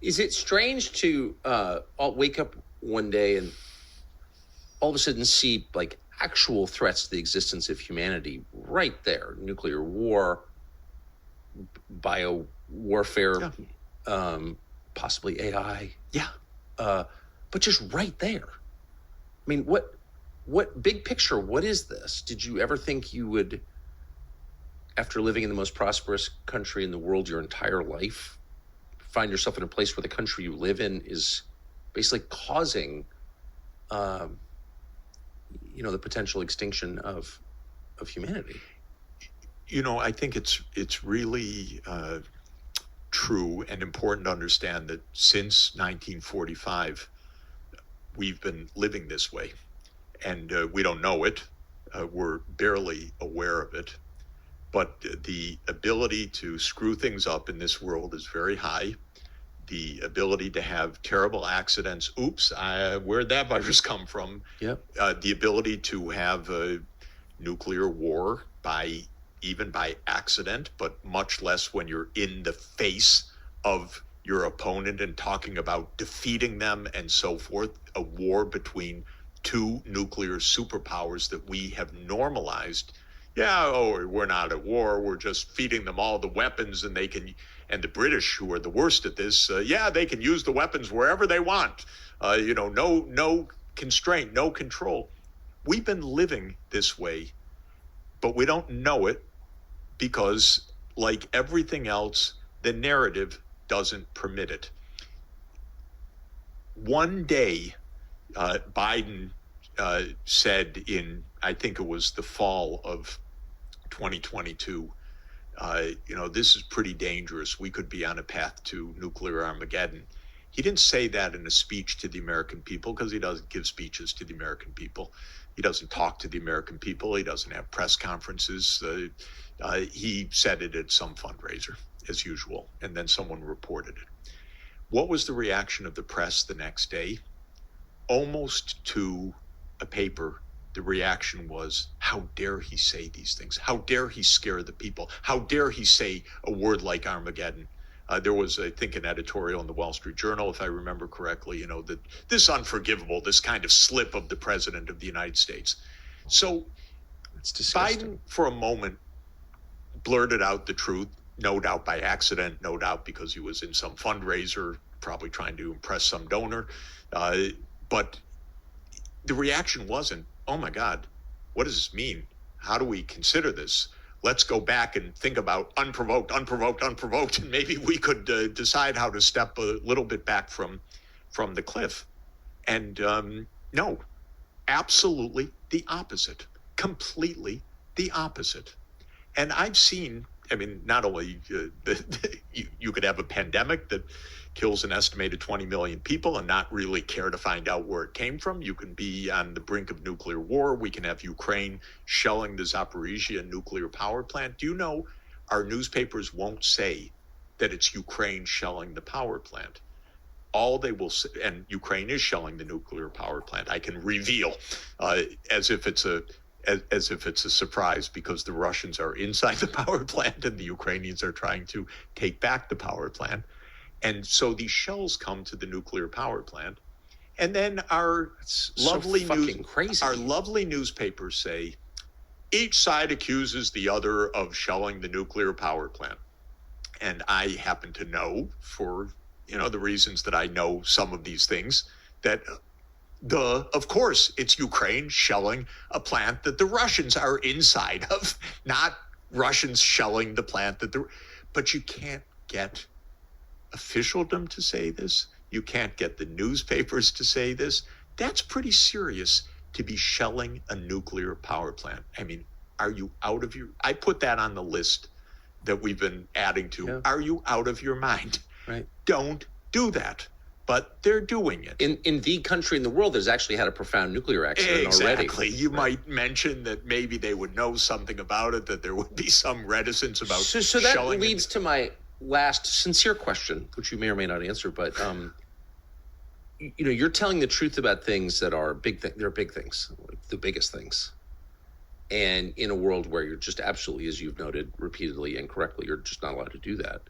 Is it strange to wake up one day and all of a sudden see like actual threats to the existence of humanity right there? Nuclear war, bio warfare, possibly AI. Yeah. But just right there. I mean, what big picture, what is this? Did you ever think you would, after living in the most prosperous country in the world your entire life, find yourself in a place where the country you live in is basically causing, the potential extinction of humanity? I think it's really true and important to understand that since 1945, we've been living this way, and we don't know it. We're barely aware of it. But the ability to screw things up in this world is very high. The ability to have terrible accidents. Oops, where'd that virus come from? Yep. The ability to have a nuclear war even by accident, but much less when you're in the face of your opponent and talking about defeating them and so forth. A war between two nuclear superpowers that we have normalized. We're not at war. We're just feeding them all the weapons, and the British, who are the worst at this, they can use the weapons wherever they want. No constraint, no control. We've been living this way, but we don't know it because, like everything else, the narrative doesn't permit it. One day, Biden said in, I think it was the fall of 2022, this is pretty dangerous. We could be on a path to nuclear Armageddon. He didn't say that in a speech to the American people because he doesn't give speeches to the American people. He doesn't talk to the American people. He doesn't have press conferences. He said it at some fundraiser, as usual, and then someone reported it. What was the reaction of the press the next day? Almost to a paper, the reaction was, how dare he say these things? How dare he scare the people? How dare he say a word like Armageddon? There was, I think, an editorial in the Wall Street Journal, if I remember correctly, that this unforgivable, this kind of slip of the president of the United States. So it's disgusting. Biden, for a moment, blurted out the truth, no doubt by accident, no doubt because he was in some fundraiser, probably trying to impress some donor. But the reaction wasn't, oh my God, what does this mean? How do we consider this? Let's go back and think about unprovoked, and maybe we could decide how to step a little bit back from the cliff. And no, absolutely the opposite, completely the opposite. And I've seen, not only you could have a pandemic that kills an estimated 20 million people and not really care to find out where it came from. You can be on the brink of nuclear war. We can have Ukraine shelling the Zaporizhia nuclear power plant. Do you know our newspapers won't say that it's Ukraine shelling the power plant? All they will say, and Ukraine is shelling the nuclear power plant, I can reveal, as if it's a surprise, because the Russians are inside the power plant and the Ukrainians are trying to take back the power plant. And so these shells come to the nuclear power plant. And then our lovely newspapers say, each side accuses the other of shelling the nuclear power plant. And I happen to know, for the reasons that I know some of these things, that of course, it's Ukraine shelling a plant that the Russians are inside of, not Russians shelling the plant but you can't get officialdom to say this. You can't get the newspapers to say this. That's pretty serious to be shelling a nuclear power plant. Are you out of your... I put that on the list that we've been adding to. Yeah. Are you out of your mind? Right. Don't do that. But they're doing it. In the country in the world that's actually had a profound nuclear accident already. Exactly. You might mention that maybe they would know something about it, that there would be some reticence about so that leads to my last sincere question, which you may or may not answer, but you're telling the truth about things that are they're big things, the biggest things. And in a world where you're just absolutely, as you've noted repeatedly and correctly, you're just not allowed to do that.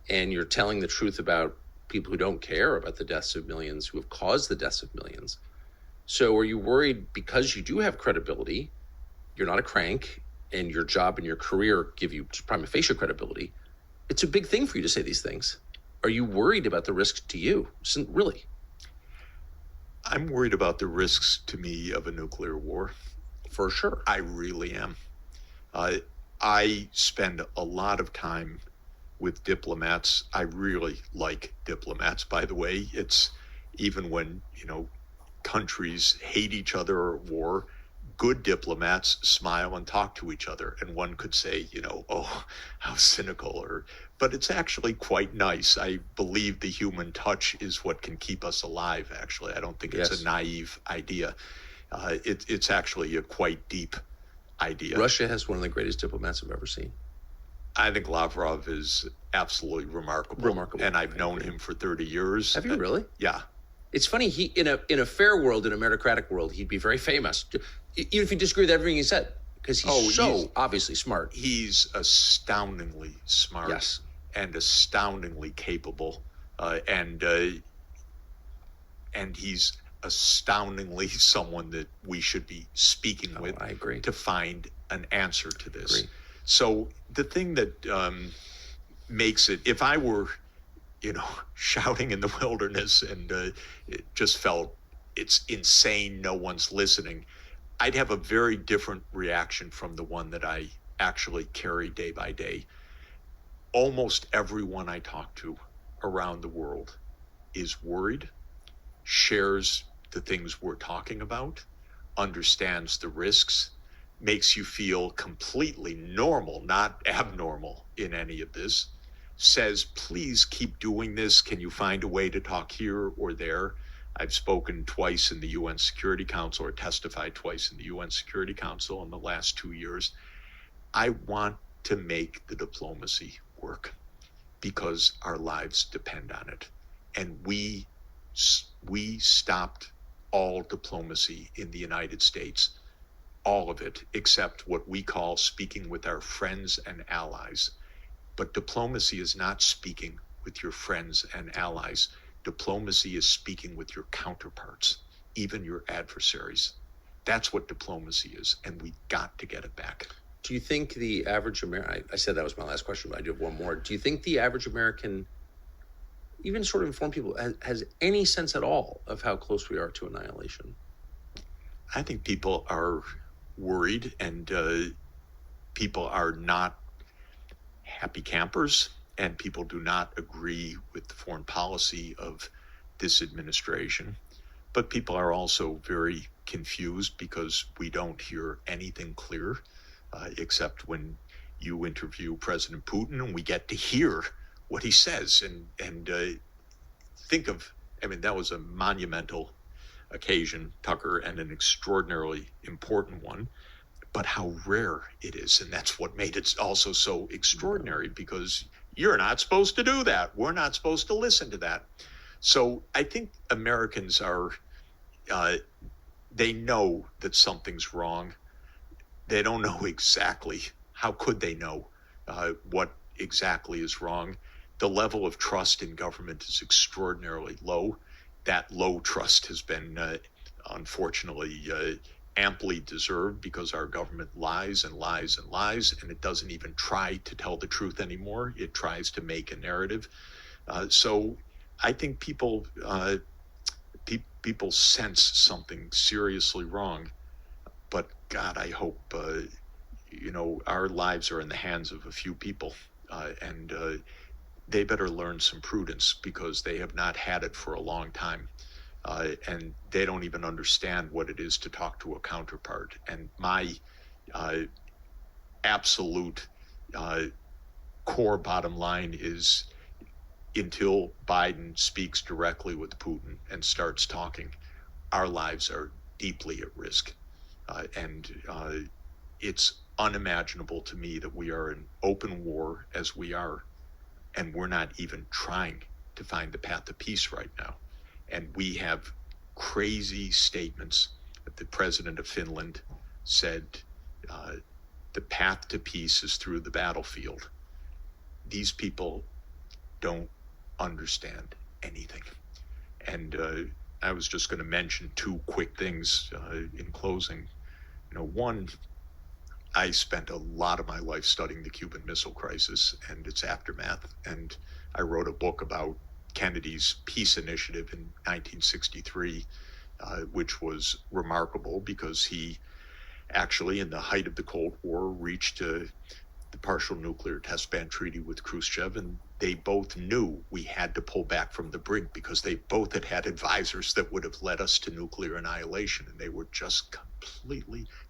And you're telling the truth about people who don't care about the deaths of millions, who have caused the deaths of millions. So are you worried because you do have credibility, you're not a crank, and your job and your career give you prima facie credibility? It's a big thing for you to say these things. Are you worried about the risks to you? Really? I'm worried about the risks to me of a nuclear war. For sure. I really am. I spend a lot of time with diplomats. I really like diplomats, by the way. It's even when, countries hate each other or war, good diplomats smile and talk to each other. And one could say, oh, how cynical, but it's actually quite nice. I believe the human touch is what can keep us alive, actually. I don't think it's a naive idea. It's actually a quite deep idea. Russia has one of the greatest diplomats I've ever seen. I think Lavrov is absolutely remarkable. And I've known him for 30 years. Have you really? Yeah. It's funny, he in a fair world, in a meritocratic world, he'd be very famous, even if you disagree with everything he said, because he's obviously smart. He's astoundingly smart. Yes. And astoundingly capable. And he's astoundingly someone that we should be speaking with. I agree. To find an answer to this. So the thing that makes it, if I were, shouting in the wilderness and it just felt it's insane, no one's listening, I'd have a very different reaction from the one that I actually carry day by day. Almost everyone I talk to around the world is worried, shares the things we're talking about, understands the risks, makes you feel completely normal, not abnormal in any of this, says, please keep doing this. Can you find a way to talk here or there? I've spoken twice in the UN Security Council, or testified twice in the UN Security Council in the last 2 years. I want to make the diplomacy work because our lives depend on it. And we stopped all diplomacy in the United States, all of it, except what we call speaking with our friends and allies. But diplomacy is not speaking with your friends and allies. Diplomacy is speaking with your counterparts, even your adversaries. That's what diplomacy is, and we got to get it back. Do you think the average American, I said that was my last question, but I do have one more. Do you think the average American, even sort of informed people, has any sense at all of how close we are to annihilation? I think people are worried, and people are not happy campers, and people do not agree with the foreign policy of this administration. But people are also very confused because we don't hear anything clear, except when you interview President Putin and we get to hear what he says. And think of, that was a monumental occasion, Tucker, and an extraordinarily important one, but how rare it is. And that's what made it also so extraordinary, because you're not supposed to do that. We're not supposed to listen to that. So I think Americans are, they know that something's wrong. They don't know exactly. How could they know what exactly is wrong? The level of trust in government is extraordinarily low. That low trust has been, unfortunately, amply deserved, because our government lies and lies and lies, and it doesn't even try to tell the truth anymore. It tries to make a narrative. So I think people sense something seriously wrong. But God, I hope, our lives are in the hands of a few people, and they better learn some prudence, because they have not had it for a long time. And they don't even understand what it is to talk to a counterpart. And my absolute core bottom line is, until Biden speaks directly with Putin and starts talking, our lives are deeply at risk. And it's unimaginable to me that we are in open war as we are, and we're not even trying to find the path to peace right now. And we have crazy statements that the president of Finland said, the path to peace is through the battlefield. These people don't understand anything. And I was just going to mention two quick things in closing. One, I spent a lot of my life studying the Cuban Missile Crisis and its aftermath, and I wrote a book about Kennedy's peace initiative in 1963, which was remarkable because he actually, in the height of the Cold War, reached the partial nuclear test ban treaty with Khrushchev, and they both knew we had to pull back from the brink because they both had advisors that would have led us to nuclear annihilation, and they were just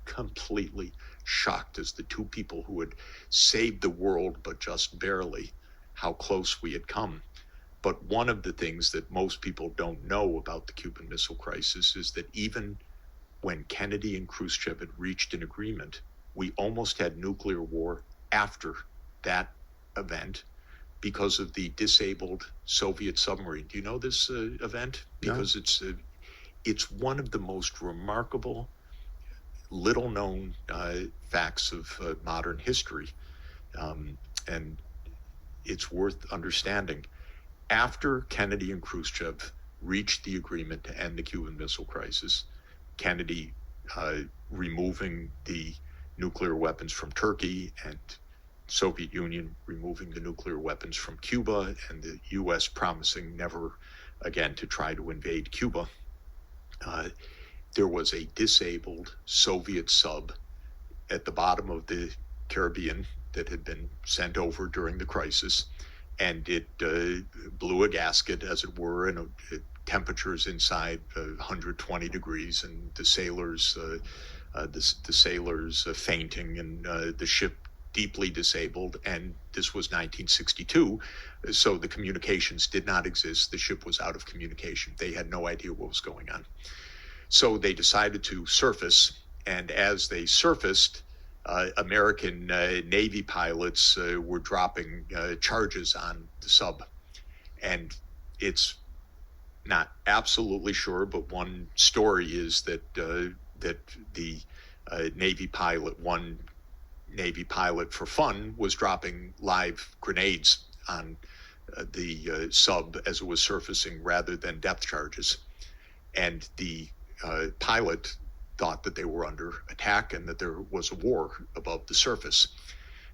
completely shocked as the two people who had saved the world, but just barely, how close we had come. But one of the things that most people don't know about the Cuban Missile Crisis is that even when Kennedy and Khrushchev had reached an agreement, we almost had nuclear war after that event because of the disabled Soviet submarine. Do you know this event? Because No. it's one of the most remarkable, little-known facts of modern history, and it's worth understanding. After Kennedy and Khrushchev reached the agreement to end the Cuban Missile Crisis, Kennedy removing the nuclear weapons from Turkey, and Soviet Union removing the nuclear weapons from Cuba, and the U.S. promising never again to try to invade Cuba, there was a disabled Soviet sub at the bottom of the Caribbean that had been sent over during the crisis, and it blew a gasket, as it were, and temperatures inside 120 degrees, and the sailors fainting, and the ship deeply disabled. And this was 1962, so the communications did not exist. The ship was out of communication. They had no idea what was going on. So they decided to surface, and as they surfaced, American Navy pilots were dropping charges on the sub. And it's not absolutely sure, but one story is that that the Navy pilot, one Navy pilot for fun, was dropping live grenades on the sub as it was surfacing rather than depth charges. And the pilot thought that they were under attack and that there was a war above the surface.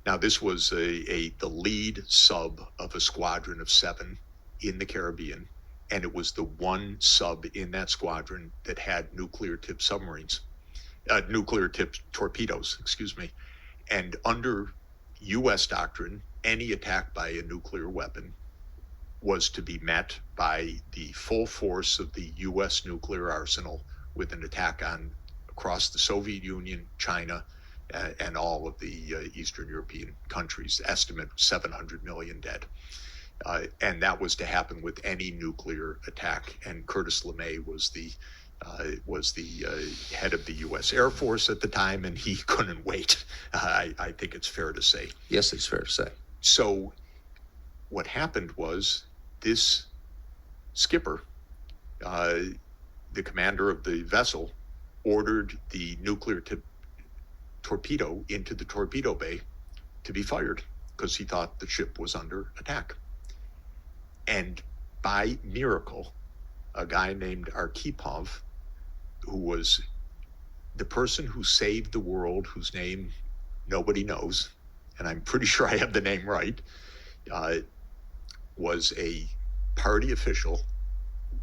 Now, this was the lead sub of a squadron of 7 in the Caribbean, and it was the one sub in that squadron that had nuclear-tipped torpedoes, excuse me. And under U.S. doctrine, any attack by a nuclear weapon was to be met by the full force of the U.S. nuclear arsenal with an attack across the Soviet Union, China, and all of the Eastern European countries. Estimate 700 million dead. And that was to happen with any nuclear attack. And Curtis LeMay was the head of the U.S. Air Force at the time, and he couldn't wait. I think it's fair to say. Yes, it's fair to say. So what happened was this skipper, the commander of the vessel, ordered the nuclear torpedo into the torpedo bay to be fired because he thought the ship was under attack. And by miracle, a guy named Arkhipov, who was the person who saved the world, whose name nobody knows, and I'm pretty sure I have the name right, was a party official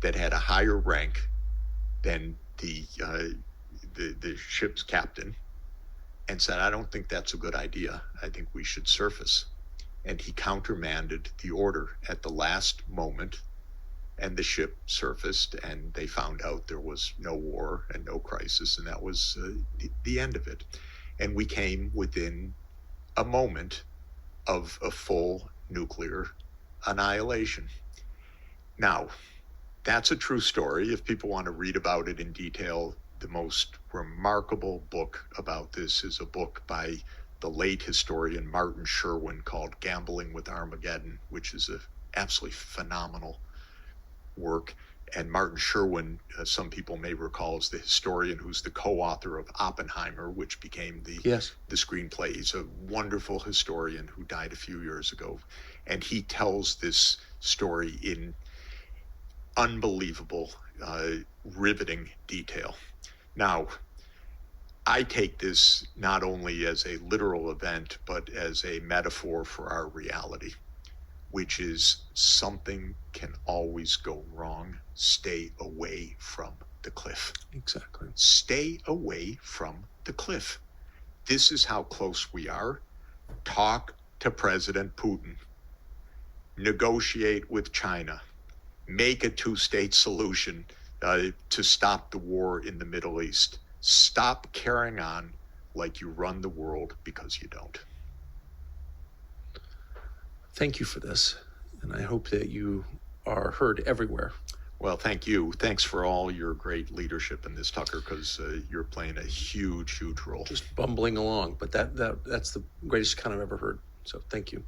that had a higher rank than the ship's captain, and said, I don't think that's a good idea. I think we should surface. And he countermanded the order at the last moment, and the ship surfaced, and they found out there was no war and no crisis, and that was the end of it. And we came within a moment of a full nuclear annihilation. Now, that's a true story. If people want to read about it in detail, the most remarkable book about this is a book by the late historian Martin Sherwin called Gambling with Armageddon, which is an absolutely phenomenal work. And Martin Sherwin, some people may recall, is the historian who's the co-author of Oppenheimer, which became the screenplay. He's a wonderful historian who died a few years ago. And he tells this story in unbelievable, riveting detail. Now, I take this not only as a literal event, but as a metaphor for our reality, which is something can always go wrong. Stay away from the cliff. Exactly. Stay away from the cliff. This is how close we are. Talk to President Putin. Negotiate with China. Make a two-state solution to stop the war in the Middle East. Stop carrying on like you run the world, because you don't. Thank you for this, and I hope that you are heard everywhere. Well, thank you. Thanks for all your great leadership in this, Tucker, because you're playing a huge, huge role. Just bumbling along, but that's the greatest kind I've ever heard. So thank you.